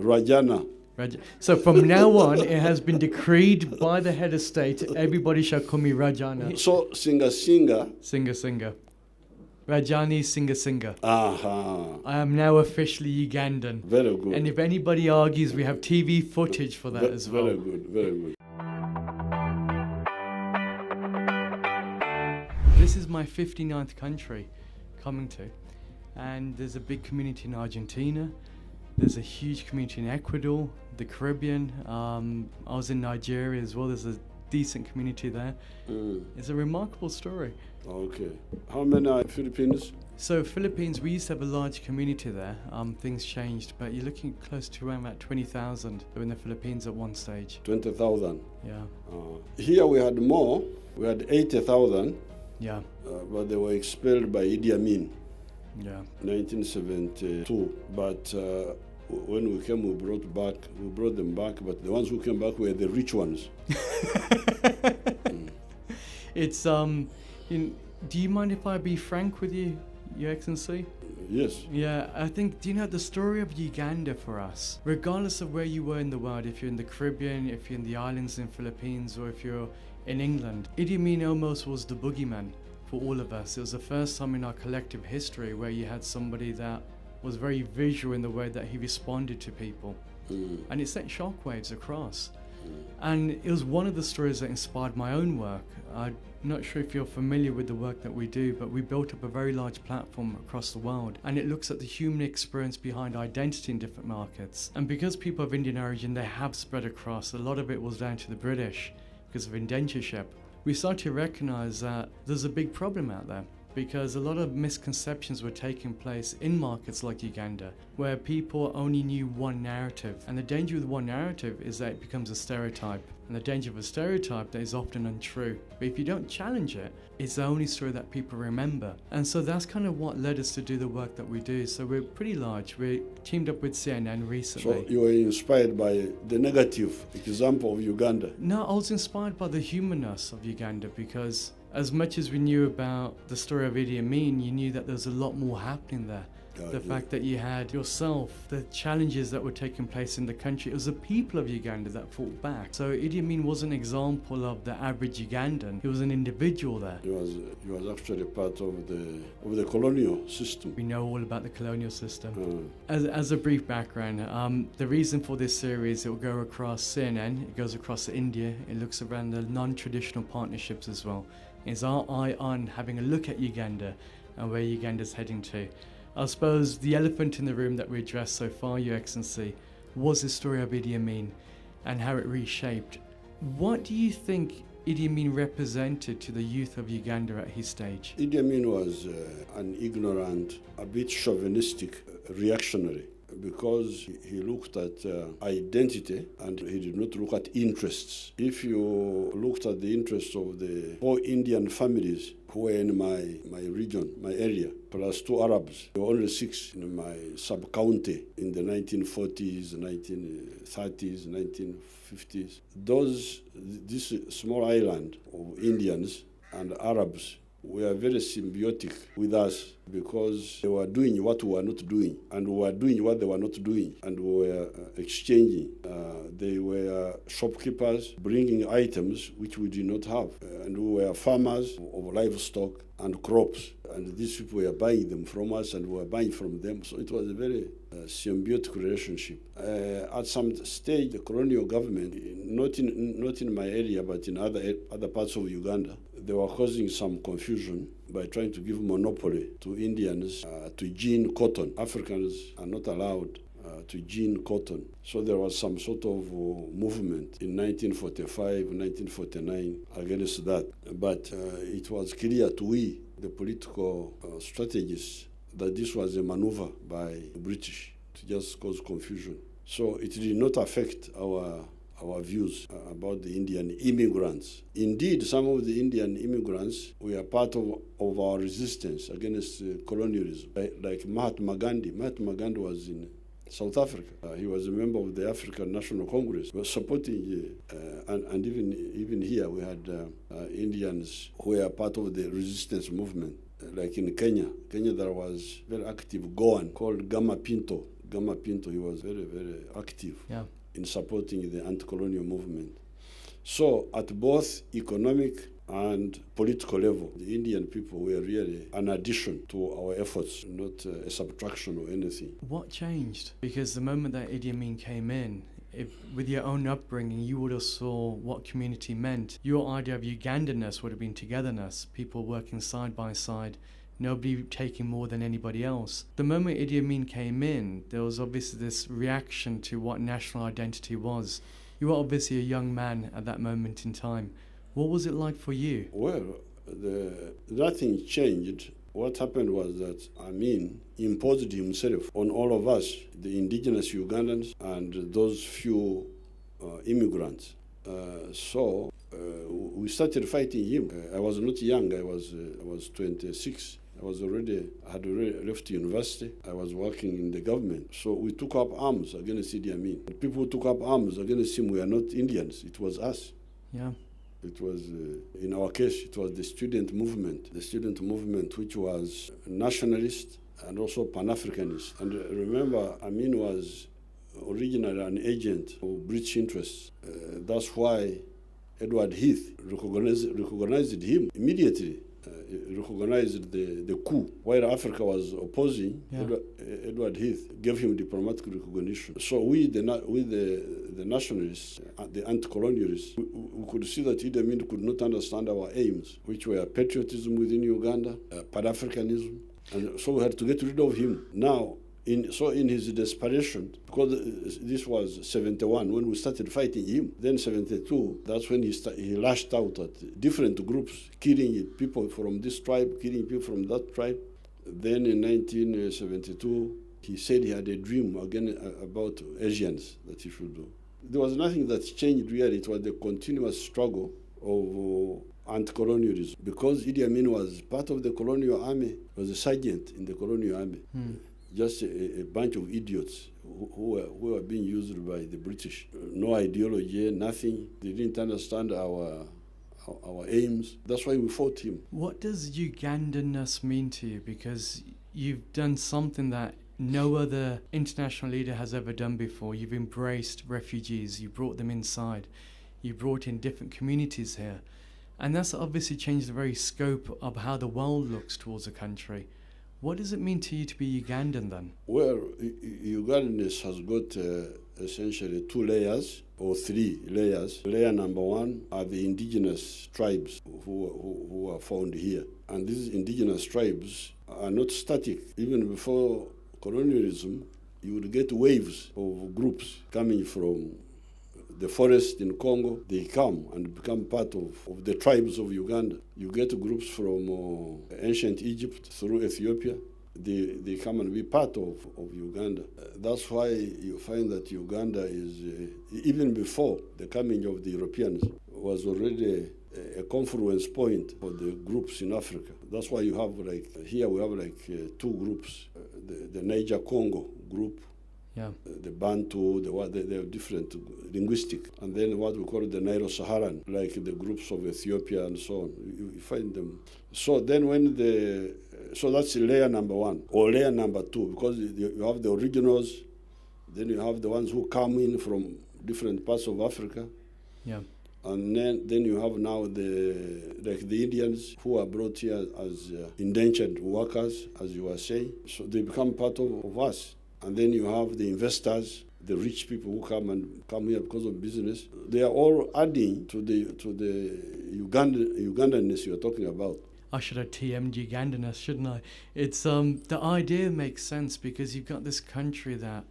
Rajana. So from now on, it has been decreed by the head of state, everybody shall call me Rajana. So Singa. Singa. Rajani Singa. Aha. I am now officially Ugandan. Very good. And if anybody argues, we have TV footage for that as well. Very good. This is my 59th country coming to. And there's a big community in Argentina. There's a huge community in Ecuador, the Caribbean. I was in Nigeria as well. There's a decent community there. It's a remarkable story. Okay. How many are Philippines? So Philippines, we used to have a large community there. Things changed, but you're looking close to around about 20,000 in the Philippines at one stage. 20,000? Yeah. Here we had more. We had 80,000. Yeah. But they were expelled by Idi Amin. Yeah. 1972. But when we came, we brought them back. But the ones who came back were the rich ones. It's do you mind if I be frank with you, Your Excellency? Yes. Yeah, I think, do you know the story of Uganda for us? Regardless of where you were in the world, if you're in the Caribbean, if you're in the islands in Philippines, or if you're in England, Idi Amin almost was the boogeyman for all of us. It was the first time in our collective history where you had somebody that was very visual in the way that he responded to people. And it sent shockwaves across. And it was one of the stories that inspired my own work. I'm not sure if you're familiar with the work that we do, but we built up a very large platform across the world, and it looks at the human experience behind identity in different markets. And because people of Indian origin, they have spread across, a lot of it was down to the British because of indentureship. We started to recognize that there's a big problem out there, because a lot of misconceptions were taking place in markets like Uganda, where people only knew one narrative. And the danger with one narrative is that it becomes a stereotype. And the danger of a stereotype that is often untrue. But if you don't challenge it, it's the only story that people remember. And so that's kind of what led us to do the work that we do. So we're pretty large. We teamed up with CNN recently. So you were inspired by the negative example of Uganda? No, I was inspired by the humanness of Uganda, because as much as we knew about the story of Idi Amin, you knew that there's a lot more happening there. The fact that you had yourself, the challenges that were taking place in the country, it was the people of Uganda that fought back. So Idi Amin was an example of the average Ugandan. He was an individual there. He was actually part of the colonial system. We know all about the colonial system. As a brief background, the reason for this series, it will go across CNN, it goes across India, it looks around the non-traditional partnerships as well. It's our eye on having a look at Uganda and where Uganda's heading to. I suppose the elephant in the room that we addressed so far, Your Excellency, was the story of Idi Amin and how it reshaped. What do you think Idi Amin represented to the youth of Uganda at his stage? Idi Amin was an ignorant, a bit chauvinistic reactionary, because he looked at identity and he did not look at interests. If you looked at the interests of the 4 Indian families who were in my region, my area, plus 2 Arabs, there were only 6 in my sub-county in the 1940s, 1930s, 1950s. This small island of Indians and Arabs were very symbiotic with us, because they were doing what we were not doing, and we were doing what they were not doing, and we were exchanging. They were shopkeepers bringing items which we did not have, and we were farmers of livestock and crops, and these people were buying them from us and we were buying from them. So it was a very symbiotic relationship. At some stage, the colonial government, not in my area but in other parts of Uganda, they were causing some confusion by trying to give monopoly to Indians to gin cotton. Africans are not allowed to gin cotton. So there was some sort of movement in 1945, 1949 against that. But it was clear to we, the political strategists, that this was a maneuver by the British to just cause confusion. So it did not affect our views about the Indian immigrants. Indeed, some of the Indian immigrants were part of our resistance against colonialism, like Mahatma Gandhi. Mahatma Gandhi was in South Africa. He was a member of the African National Congress. He was supporting, and even here we had Indians who were part of the resistance movement. Like in Kenya there was very active Goan called Gama Pinto. Gama Pinto, he was very, very active in supporting the anti-colonial movement. So at both economic and political level, the Indian people were really an addition to our efforts, not a subtraction or anything. What changed? Because the moment that Idi Amin came in, with your own upbringing, you would have saw what community meant. Your idea of Ugandanness would have been togetherness, people working side by side, nobody taking more than anybody else. The moment Idi Amin came in, there was obviously this reaction to what national identity was. You were obviously a young man at that moment in time. What was it like for you? Well, nothing changed. What happened was that Amin imposed himself on all of us, the indigenous Ugandans and those few immigrants. So we started fighting him. I was not young. I was 26. I had already left university. I was working in the government. So we took up arms against Idi Amin. The people who took up arms against him were not Indians. It was us. Yeah. It was, in our case, it was the student movement. The student movement, which was nationalist and also Pan-Africanist. And remember, Amin was originally an agent of British interests. That's why Edward Heath recognized him immediately. Recognized the coup. While Africa was opposing, Edward Heath gave him diplomatic recognition. So we, the nationalists, the anti-colonialists, we could see that Idi Amin could not understand our aims, which were patriotism within Uganda, Pan-Africanism, and so we had to get rid of him. Now, in his desperation, because this was 71 when we started fighting him, then 72, that's when he lashed out at different groups, killing people from this tribe, killing people from that tribe. Then in 1972, he said he had a dream again about Asians that he should do. There was nothing that changed really. It was the continuous struggle of anti-colonialism. Because Idi Amin was part of the colonial army, was a sergeant in the colonial army. Just a bunch of idiots who were being used by the British. No ideology, nothing. They didn't understand our aims. That's why we fought him. What does Ugandanness mean to you? Because you've done something that no other international leader has ever done before. You've embraced refugees. You brought them inside. You brought in different communities here. And that's obviously changed the very scope of how the world looks towards a country. What does it mean to you to be Ugandan then? Well, Ugandanness has got essentially 2 layers or 3 layers. Layer number 1 are the indigenous tribes who are found here. And these indigenous tribes are not static. Even before colonialism, you would get waves of groups coming from the forest in Congo. They come and become part of the tribes of Uganda. You get groups from ancient Egypt through Ethiopia. They come and be part of Uganda. That's why you find that Uganda is, even before the coming of the Europeans, was already a confluence point for the groups in Africa. That's why you have here we have 2 groups, the Niger-Congo group, the Bantu, they have different linguistic, and then what we call the Nilo-Saharan, like the groups of Ethiopia and so on. You find them. So then so that's layer number 1 or layer number 2, because you have the originals, then you have the ones who come in from different parts of Africa. And then you have now the Indians who are brought here as indentured workers, as you were saying. So they become part of us. And then you have the investors, the rich people who come here because of business. They are all adding to the Ugandanness you're talking about. I should have TM'd Ugandanness, shouldn't I? It's the idea makes sense because you've got this country that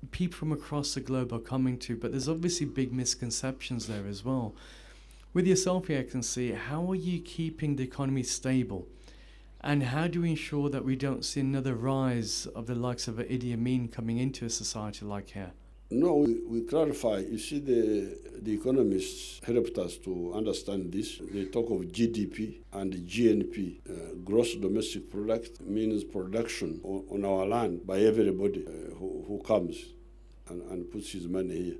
people from across the globe are coming to, but there's obviously big misconceptions there as well. With yourself here, I can see, how are you keeping the economy stable? And how do we ensure that we don't see another rise of the likes of Idi Amin coming into a society like here? No, we clarify. You see, the economists helped us to understand this. They talk of GDP and GNP. Gross domestic product means production on our land by everybody who comes and puts his money here.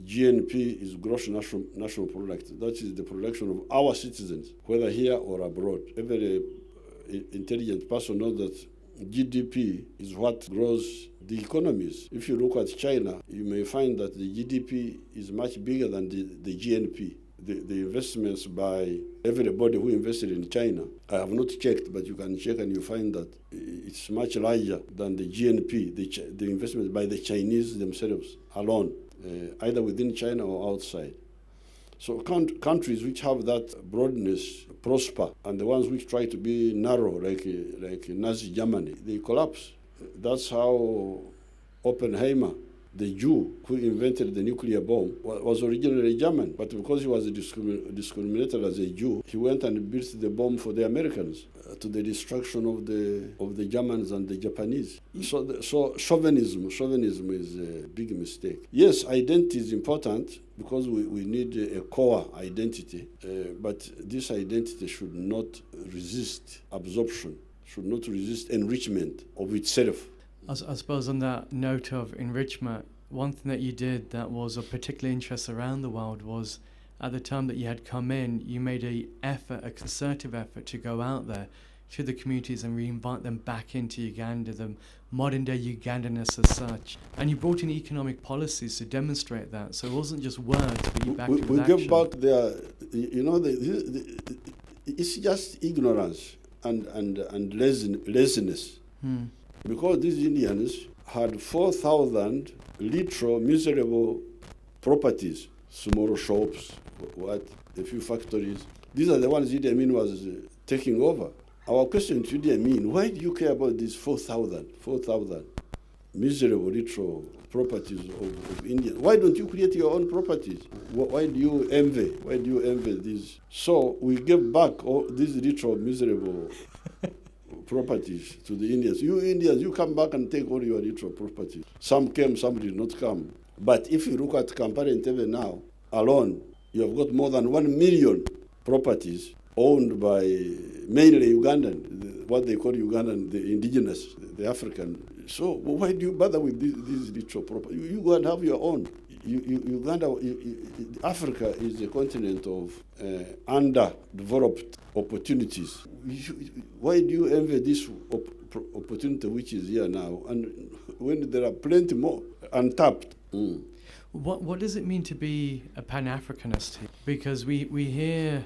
GNP is gross national product. That is the production of our citizens, whether here or abroad. Every intelligent person knows that GDP is what grows the economies. If you look at China, you may find that the GDP is much bigger than the GNP. The investments by everybody who invested in China, I have not checked, but you can check and you find that it's much larger than the GNP, the investments by the Chinese themselves alone, either within China or outside. So countries which have that broadness prosper, and the ones which try to be narrow, like Nazi Germany, they collapse. That's how Oppenheimer, the Jew who invented the nuclear bomb, was originally German, but because he was discriminated as a Jew, he went and built the bomb for the Americans to the destruction of the Germans and the Japanese. So chauvinism is a big mistake. Yes, identity is important because we need a core identity, but this identity should not resist absorption, should not resist enrichment of itself. I suppose on that note of enrichment, one thing that you did that was of particular interest around the world was at the time that you had come in, you made a concerted effort to go out there to the communities and re-invite them back into Uganda, the modern day Ugandanness as such. And you brought in economic policies to demonstrate that. So it wasn't just words, but you backed it with action. We give back it's just ignorance and laziness. Because these Indians had 4,000 literal miserable properties, small shops, a few factories. These are the ones Idi Amin was taking over. Our question to Idi Amin, why do you care about these 4,000 miserable literal properties of India? Why don't you create your own properties? Why do you envy? Why do you envy these? So we give back all these literal miserable properties to the Indians. You Indians, you come back and take all your literal properties. Some came, some did not come. But if you look at Kampala and Entebbe now, alone, you have got more than 1 million properties owned by mainly Ugandan, what they call Ugandan, the indigenous, the African. So why do you bother with these literal properties? You go and have your own. Uganda, Africa is a continent of underdeveloped opportunities. Why do you envy this opportunity which is here now, and when there are plenty more untapped? What does it mean to be a Pan-Africanist? Because we hear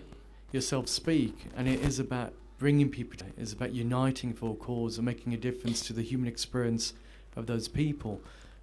yourself speak, and it is about bringing people together. It's about uniting for a cause and making a difference to the human experience of those people.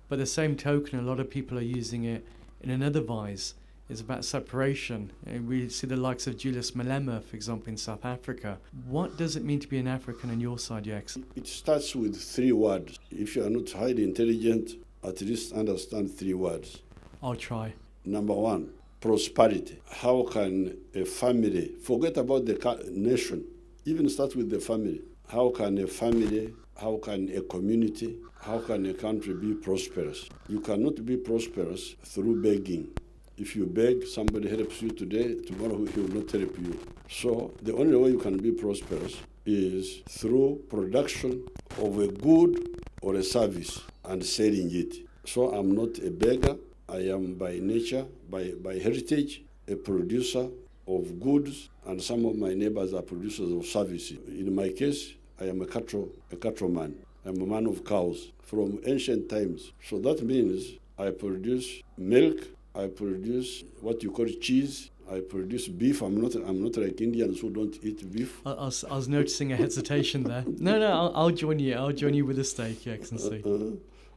But the same token, a lot of people are using it in another vise. It's about separation. And we see the likes of Julius Malema, for example, in South Africa. What does it mean to be an African on your side, Your Excellency? It starts with 3 words. If you are not highly intelligent, at least understand 3 words. I'll try. Number 1, prosperity. How can a family, forget about the nation, even start with the family. How can a family, how can a community, how can a country be prosperous? You cannot be prosperous through begging. If you beg, somebody helps you today, tomorrow he will not help you. So the only way you can be prosperous is through production of a good or a service and selling it. So I'm not a beggar. I am by nature, by heritage, a producer of goods, and some of my neighbors are producers of services. In my case, I am a cattleman. I'm a man of cows from ancient times. So that means I produce milk, I produce what you call cheese, I produce beef. I'm not like Indians who don't eat beef. I was noticing a hesitation there. No, I'll join you. I'll join you with a steak, Your Excellency.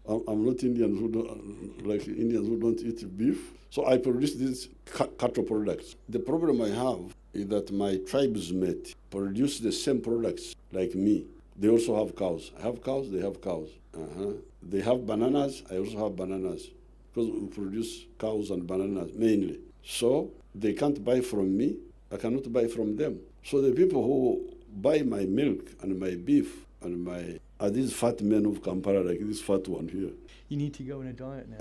I'm not Indians who don't like Indians who don't eat beef. So I produce these cattle products. The problem I have is that my tribesmates produce the same products like me. They also have cows. I have cows, they have cows. They have bananas, I also have bananas. Because we produce cows and bananas mainly. So they can't buy from me, I cannot buy from them. So the people who buy my milk and my beef and are these fat men of Kampala, like this fat one here. You need to go on a diet now.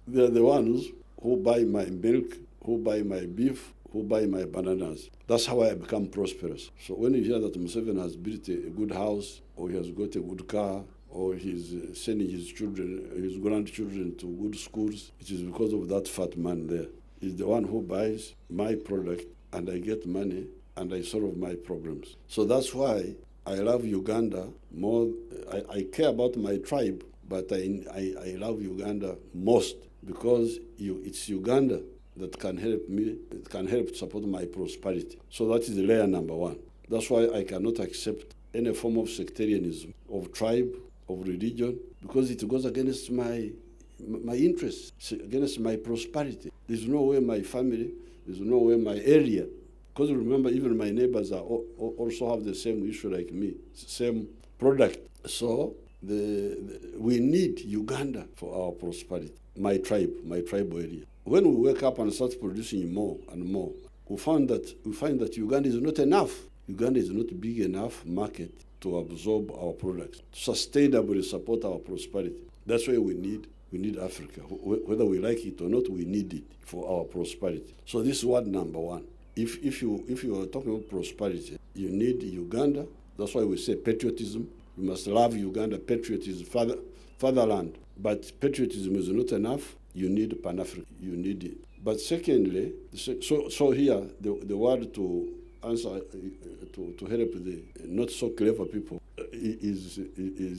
They're the ones who buy my milk, who buy my beef, who buy my bananas. That's how I become prosperous. So when you hear that Museveni has built a good house, or he has got a good car, or he's sending his children, his grandchildren to good schools, it is because of that fat man there. He's the one who buys my product, and I get money, and I solve my problems. So that's why I love Uganda more. I care about my tribe, but I love Uganda most because it's Uganda that can help me, it can help support my prosperity. So that is layer number one. That's why I cannot accept any form of sectarianism, of tribe, of religion, because it goes against my interests, against my prosperity. There's no way my family, there's no way my area, because remember, even my neighbors also have the same issue like me, same product. So we need Uganda for our prosperity. My tribal area. When we wake up and start producing more and more, we find that Uganda is not enough. Uganda is not big enough market to absorb our products, to sustainably support our prosperity. That's why we need Africa. Whether we like it or not, we need it for our prosperity. So this is what number one. If you are talking about prosperity, you need Uganda. That's why we say patriotism. You must love Uganda. Patriotism, fatherland. But patriotism is not enough. You need Pan-African. You need it. But secondly, so here the word to answer to help the not so clever people is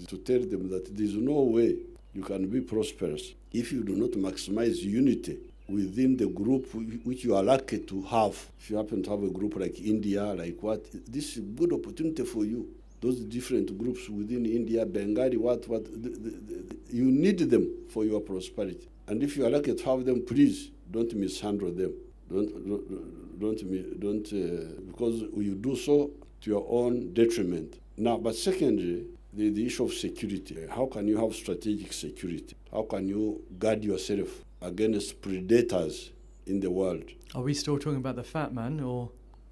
to tell them that there is no way you can be prosperous if you do not maximize unity within the group which you are lucky to have. If you happen to have a group like India, like what, this is a good opportunity for you. Those different groups within India, Bengali, you need them for your prosperity. And if you are lucky to have them, please don't mishandle them. Don't because you do so to your own detriment. Now, but secondly, the issue of security. How can you have strategic security? How can you guard yourself against predators in the world? Are we still talking about the fat man, or?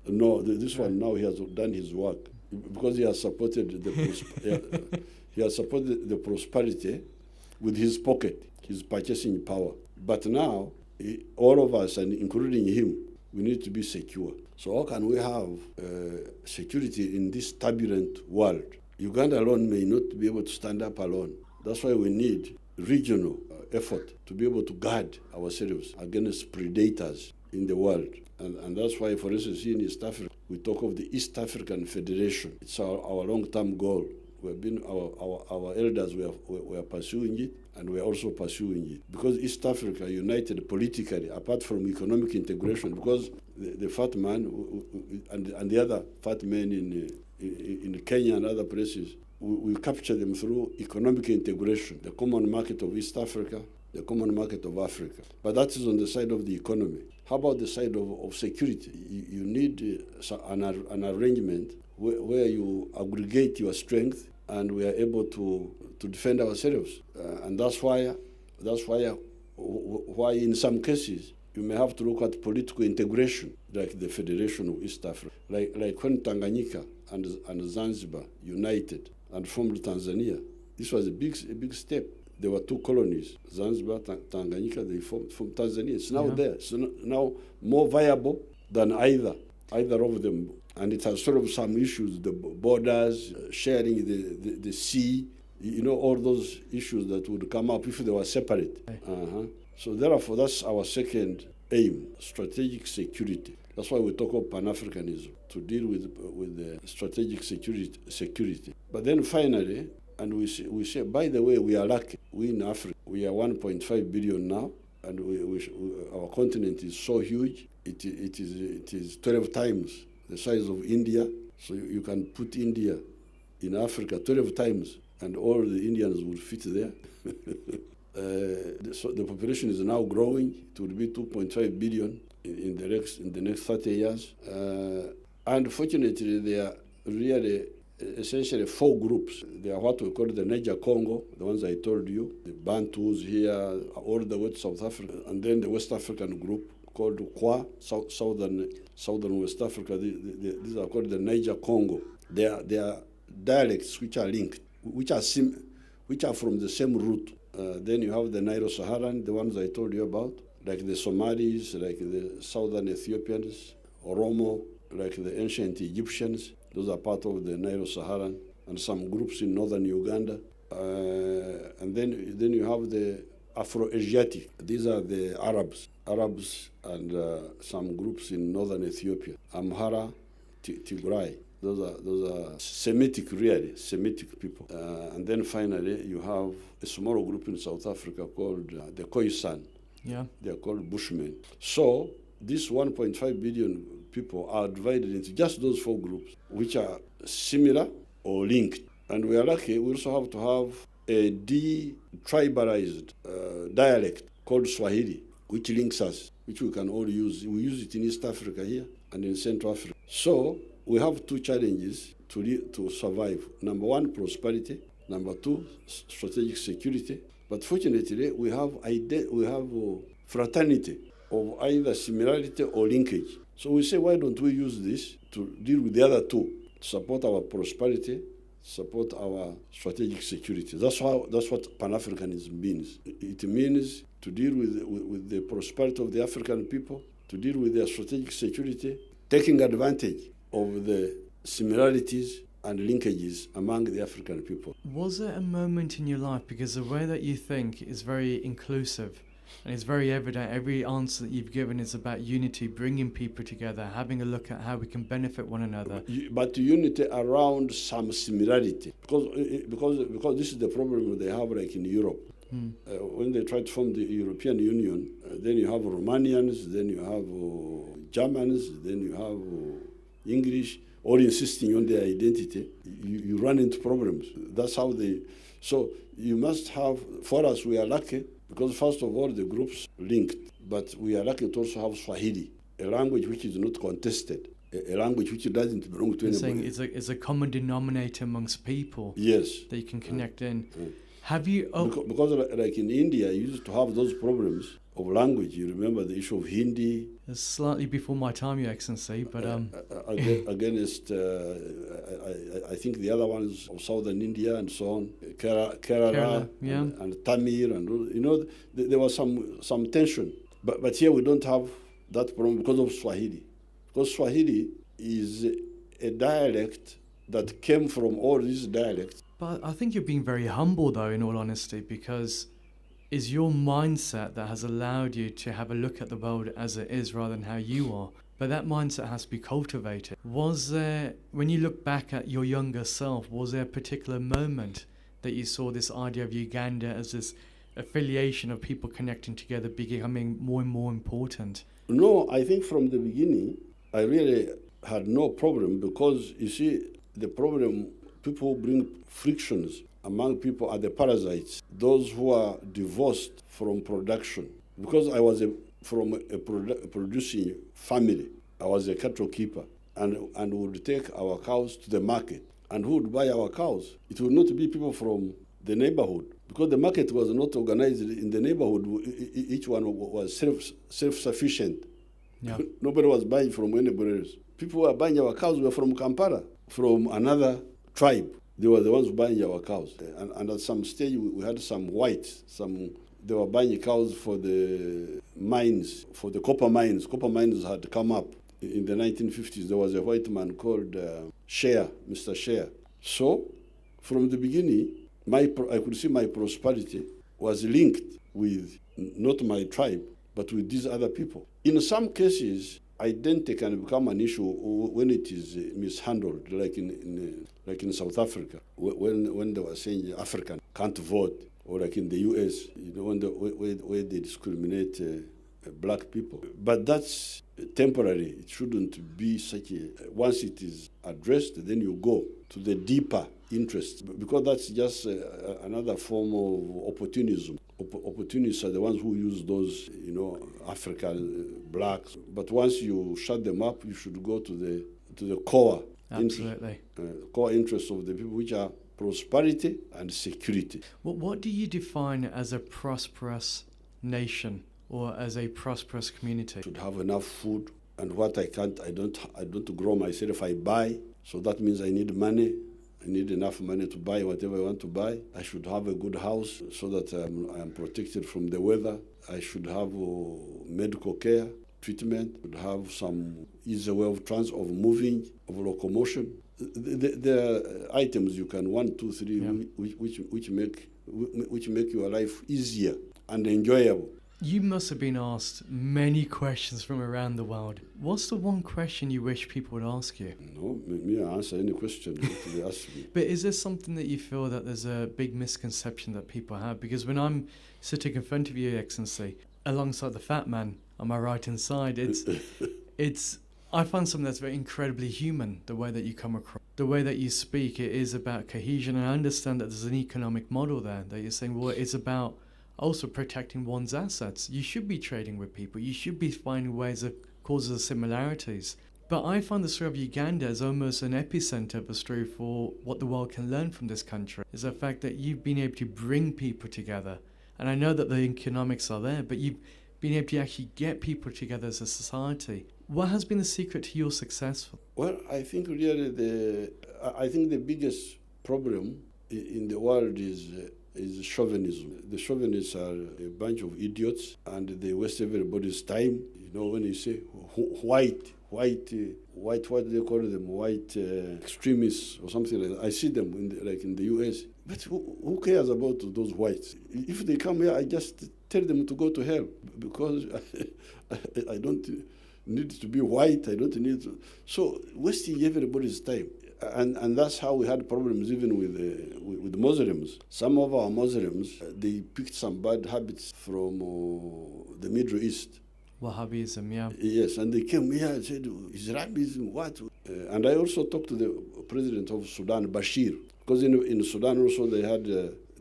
No, this one now he has done his work because he has supported the prosperity with his pocket, his purchasing power. But now, all of us, and including him, we need to be secure. So how can we have security in this turbulent world? Uganda alone may not be able to stand up alone. That's why we need regional effort to be able to guard ourselves against predators in the world. And that's why, for instance, in East Africa, we talk of the East African Federation. It's our long-term goal. We've been our elders were pursuing it, and we're also pursuing it. Because East Africa united politically, apart from economic integration, because the fat man and the other fat men in Kenya and other places, we capture them through economic integration, the common market of East Africa, the common market of Africa. But that is on the side of the economy. How about the side of security? You need an arrangement where you aggregate your strength and we are able to defend ourselves. And that's why in some cases you may have to look at political integration, like the Federation of East Africa. Like when Tanganyika and Zanzibar united and formed Tanzania, this was a big step. There were two colonies, Zanzibar, Tanganyika, they formed Tanzania. It's now there. It's now more viable than either of them. And it has solved some issues, the borders, sharing the sea, all those issues that would come up if they were separate. So therefore, that's our second aim, strategic security. That's why we talk of Pan-Africanism, to deal with the strategic security. But then finally, and we say, by the way, we are lucky. We in Africa, we are 1.5 billion now, and our continent is so huge. It is 12 times the size of India. So you can put India in Africa 12 times, and all the Indians will fit there. So the population is now growing. It will be 2.5 billion in the next 30 years. And fortunately, there are really essentially four groups. They are what we call the Niger Congo, the ones I told you, the Bantus here, all the way to South Africa, and then the West African group called Kwa, Southern West Africa. These are called the Niger Congo. They are dialects which are linked, which are from the same root. Then you have the Nilo-Saharan, the ones I told you about, like the Somalis, like the Southern Ethiopians, Oromo, like the ancient Egyptians. Those are part of the Nilo-Saharan, and some groups in northern Uganda. And then you have the Afro-Asiatic. These are the Arabs and some groups in northern Ethiopia, Amhara, Tigray. Those are Semitic, really, Semitic people. And then finally, you have a small group in South Africa called the Khoisan. Yeah. They are called Bushmen. So these 1.5 billion people are divided into just those 4 groups, which are similar or linked. And we are lucky, we also have to have a de-tribalized dialect called Swahili, which links us, which we can all use. We use it in East Africa here and in Central Africa. So we have 2 challenges to survive. Number 1, prosperity. Number 2, strategic security. But fortunately, we have fraternity of either similarity or linkage. So we say, why don't we use this to deal with the other 2, to support our prosperity, support our strategic security. That's what Pan-Africanism means. It means to deal with the prosperity of the African people, to deal with their strategic security, taking advantage of the similarities and linkages among the African people. Was there a moment in your life, because the way that you think is very inclusive and it's very evident, every answer that you've given is about unity, bringing people together, having a look at how we can benefit one another. But unity around some similarity, because this is the problem they have, like in Europe. When they try to form the European Union, then you have Romanians, then you have Germans, then you have English, all insisting on their identity. You run into problems. That's how they... So you must have... For us, we are lucky, because first of all, the groups linked, but we are lucky to also have Swahili, a language which is not contested, a language which doesn't belong to anybody. Saying it's a common denominator amongst people. Yes. That you can connect in. Have you... Because like in India, you used to have those problems of language. You remember the issue of Hindi. It's slightly before my time, Your Excellency, but... Against, I think the other ones of southern India and so on, Kerala yeah. and Tamil, and there was some tension. But here we don't have that problem because of Swahili. Because Swahili is a dialect that came from all these dialects. But I think you're being very humble, though, in all honesty, because it's your mindset that has allowed you to have a look at the world as it is rather than how you are. But that mindset has to be cultivated. Was there, when you look back at your younger self, was there a particular moment that you saw this idea of Uganda as this affiliation of people connecting together becoming more and more important? No, I think from the beginning, I really had no problem, because, you see, the problem, people bring frictions among people are the parasites, those who are divorced from production. Because I was from a producing family, I was a cattle keeper, and would take our cows to the market. And who would buy our cows? It would not be people from the neighborhood, because the market was not organized in the neighborhood. Each one was self-sufficient. Yeah. Nobody was buying from anybody else. People who were buying our cows were from Kampala, from another tribe. They were the ones buying our cows. And at some stage, we had some whites. They were buying cows for the mines, for the copper mines. Copper mines had come up in the 1950s. There was a white man called Mr. Share. So, from the beginning, I could see my prosperity was linked with not my tribe, but with these other people. In some cases, identity can become an issue when it is mishandled, like in South Africa, when they were saying African can't vote, or like in the U.S., where they discriminate black people. But that's temporary. It shouldn't be such a... Once it is addressed, then you go to the deeper interests, because that's just another form of opportunism. Opportunists are the ones who use those, African blacks. But once you shut them up, you should go to the core. Absolutely. Core interests of the people, which are prosperity and security. What do you define as a prosperous nation or as a prosperous community? Should have enough food, and what I don't grow myself, I buy. So that means I need money. I need enough money to buy whatever I want to buy. I should have a good house so that I am protected from the weather. I should have medical care, treatment. I should have some easy way of moving, of locomotion. There are items you can 1, 2, 3, which make your life easier and enjoyable. You must have been asked many questions from around the world. What's the one question you wish people would ask you? No, me I answer any question that they ask me. But is there something that you feel that there's a big misconception that people have? Because when I'm sitting in front of you, Your Excellency, alongside the fat man on my right-hand side, I find something that's very incredibly human, the way that you come across. The way that you speak, it is about cohesion. And I understand that there's an economic model there, that you're saying, well, it's about also protecting one's assets. You should be trading with people. You should be finding ways of causes of similarities. But I find the story of Uganda as almost an epicenter of a story for what the world can learn from this country, is the fact that you've been able to bring people together. And I know that the economics are there, but you've been able to actually get people together as a society. What has been the secret to your success? Well, I think really the biggest problem in the world is chauvinism. The chauvinists are a bunch of idiots, and they waste everybody's time. You know, when you say white, what do they call them? White extremists or something like that. I see them in the US. But who cares about those whites? If they come here, I just tell them to go to hell, because I don't need to be white. I don't need to. So wasting everybody's time. And that's how we had problems even with Muslims. Some of our Muslims, they picked some bad habits from the Middle East. Wahhabism, yeah. Yes, and they came here and said, Islamism, what? And I also talked to the president of Sudan, Bashir, because in Sudan also they had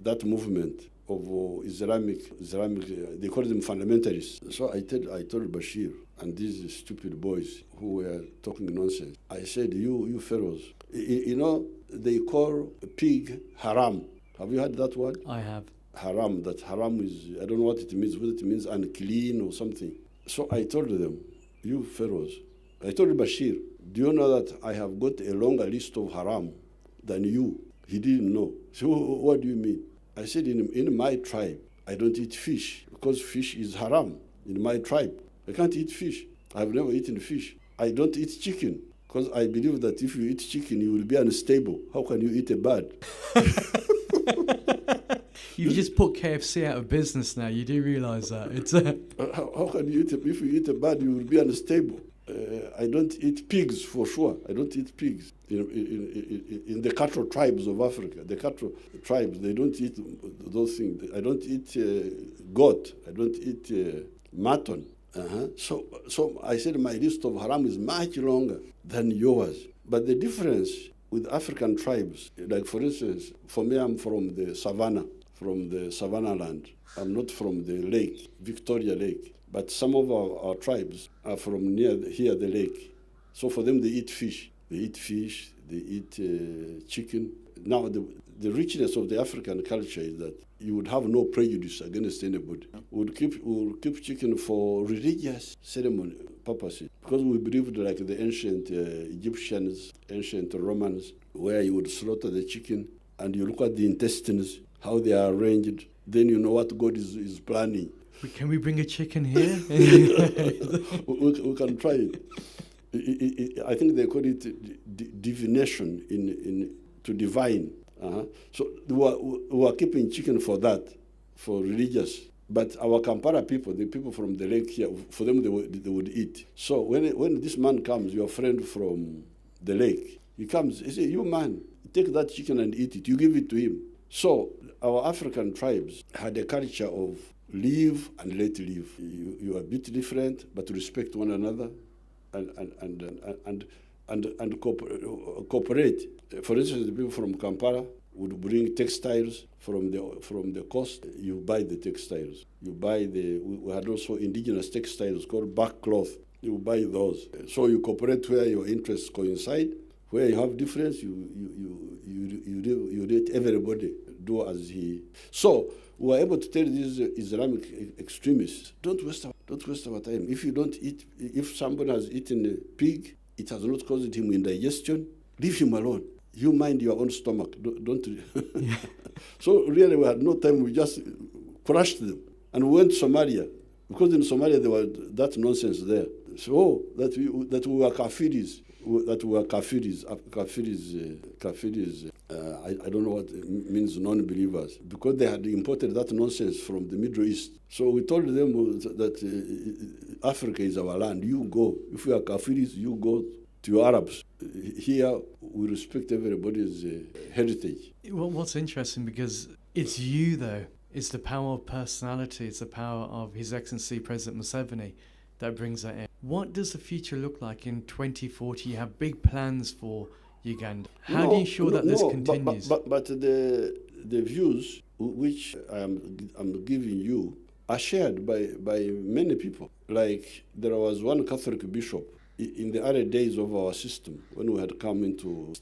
that movement of Islamic, they call them fundamentalists. So I told Bashir and these stupid boys who were talking nonsense, I said, you fellows, you know, they call pig haram. Have you heard that word? I have. Haram, that haram is, I don't know what it means, whether it means unclean or something. So I told them, you fellows, I told Bashir, do you know that I have got a longer list of haram than you? He didn't know. So what do you mean? I said, in my tribe, I don't eat fish because fish is haram. In my tribe, I can't eat fish. I've never eaten fish. I don't eat chicken because I believe that if you eat chicken, you will be unstable. How can you eat a bird? You've just put KFC out of business now. You do realise that. It's how can you eat if you eat a bird, you will be unstable. I don't eat pigs for sure. I don't eat pigs. In the cattle tribes of Africa, the cattle tribes, they don't eat those things. I don't eat goat. I don't eat mutton. So I said my list of haram is much longer than yours. But the difference with African tribes, like for instance, for me, I'm from the savannah land. I'm not from the lake, Victoria Lake. But some of our tribes are from near the lake. So for them, they eat fish. They eat chicken. Now, the richness of the African culture is that you would have no prejudice against anybody. We would keep chicken for religious ceremony purposes, because we believed like the ancient Egyptians, ancient Romans, where you would slaughter the chicken and you look at the intestines, how they are arranged, then you know what God is planning. Can we bring a chicken here? we can try it. I think they call it divination, to divine. So we are keeping chicken for that, for religious. But our Kampala people, the people from the lake here, for them they would eat. So when this man comes, your friend from the lake, he comes, he says, you man, take that chicken and eat it. You give it to him. So our African tribes had a culture of live and let live. You are a bit different, but respect one another and cooperate. For instance, the people from Kampala would bring textiles from the coast. You buy the textiles. We had also indigenous textiles called back cloth. You buy those. So you cooperate where your interests coincide. Where you have difference, you let everybody do as he. So we were able to tell these Islamic extremists, don't waste our time. If somebody has eaten a pig, it has not caused him indigestion, leave him alone. You mind your own stomach. Don't. Yeah. So really we had no time. We just crushed them. And we went to Somalia, because in Somalia there was that nonsense there. So that we were kafiris. that were kafiris. Kafiris. I don't know what it means, non-believers, because they had imported that nonsense from the Middle East. So we told them that Africa is our land. You go. If we are kafiris, you go to your Arabs. Here, we respect everybody's heritage. Well, what's interesting, because it's you, though. It's the power of personality. It's the power of His Excellency President Museveni that brings that in. What does the future look like in 2040? You have big plans for Uganda. How do you ensure that this continues? But the views which I'm giving you are shared by many people. Like, there was one Catholic bishop in the early days of our system, when we had come into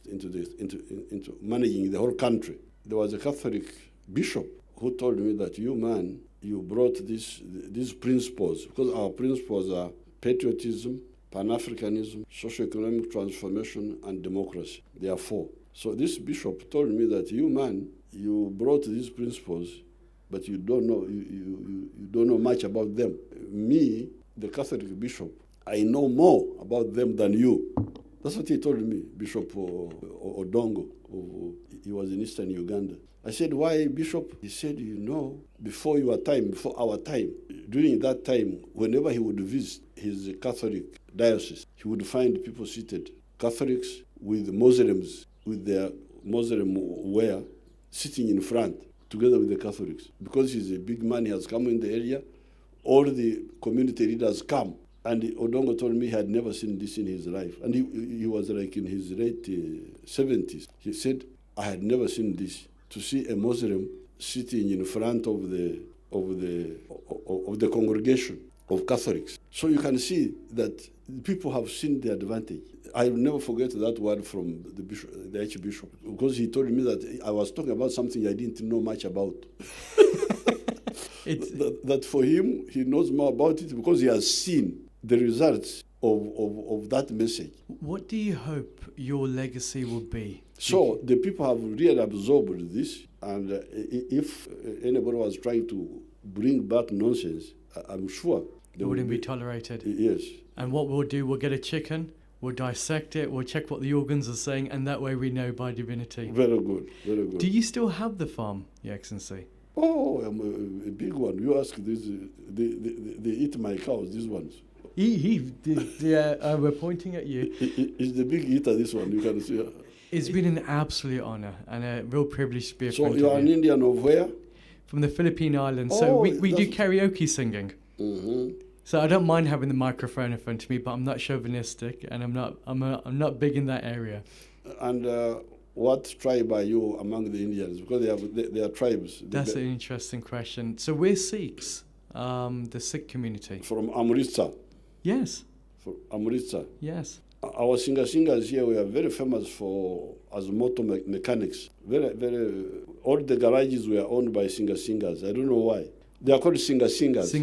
managing the whole country. There was a Catholic bishop who told me that, you man, you brought these principles, because our principles are patriotism, Pan-Africanism, socio-economic transformation, and democracy. There are 4. So this bishop told me that, you man, you brought these principles, but you don't know much about them. Me, the Catholic bishop, I know more about them than you. That's what he told me, Bishop Odongo. He was in eastern Uganda. I said, why, Bishop? He said, before our time, during that time, whenever he would visit his Catholic diocese, he would find people seated, Catholics with Muslims, with their Muslim wear, sitting in front, together with the Catholics. Because he's a big man, he has come in the area, all the community leaders come. And Odongo told me he had never seen this in his life. And he was like in his late 70s. He said, I had never seen this. To see a Muslim sitting in front of the congregation of Catholics. So you can see that people have seen the advantage. I will never forget that word from the Archbishop, because he told me that I was talking about something I didn't know much about. that for him, he knows more about it because he has seen the results of that message. What do you hope your legacy will be? So the people have really absorbed this, and if anybody was trying to bring back nonsense, I'm sure it wouldn't be tolerated. Yes. And what we'll do, we'll get a chicken, we'll dissect it, we'll check what the organs are saying, and that way we know by divinity. Very good, very good. Do you still have the farm, Your Excellency? Oh, I'm a big one. You ask this, they eat my cows, these ones. We're pointing at you. It's the big eater, this one, you can see. It's been an absolute honor and a real privilege to be a friend of So you're an Indian of where? From the Philippine Islands. So we do karaoke singing. Mm-hmm. So I don't mind having the microphone in front of me, but I'm not chauvinistic, and I'm not big in that area. And what tribe are you among the Indians? Because they are tribes. That's an interesting question. So we're Sikhs, the Sikh community. From Amritsar? Yes. From Amritsar? Yes. Our singers here, we are very famous as motor mechanics. All the garages were owned by singers. I don't know why. They are called singers. Singers.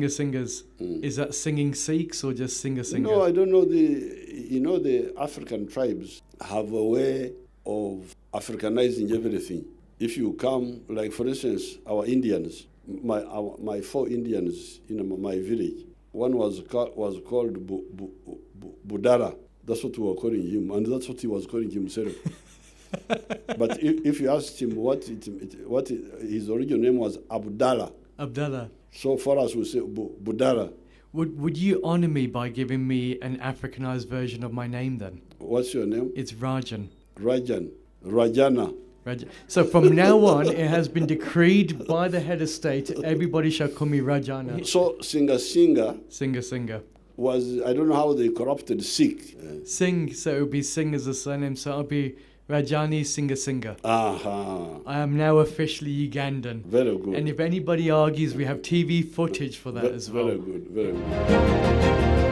Mm. Is that singing Sikhs or just singer? No, I don't know. The African tribes have a way of Africanizing everything. If you come, like for instance, our Indians, my 4 Indians in my village, one was called Budara. That's what we were calling him, and that's what he was calling himself. But if you asked him what his original name was, Abdallah. Abdallah. So for us, we say Budara. Would you honor me by giving me an Africanized version of my name then? What's your name? It's Rajan. Rajana. So from now on, it has been decreed by the head of state, everybody shall call me Rajana. So singer. Singer. Was, I don't know how they corrupted Sikh. Singh, so it would be Singh as a surname, so it'll be Rajani Singer. Aha. I am now officially Ugandan. Very good. And if anybody argues, we have TV footage for that as well. Very good.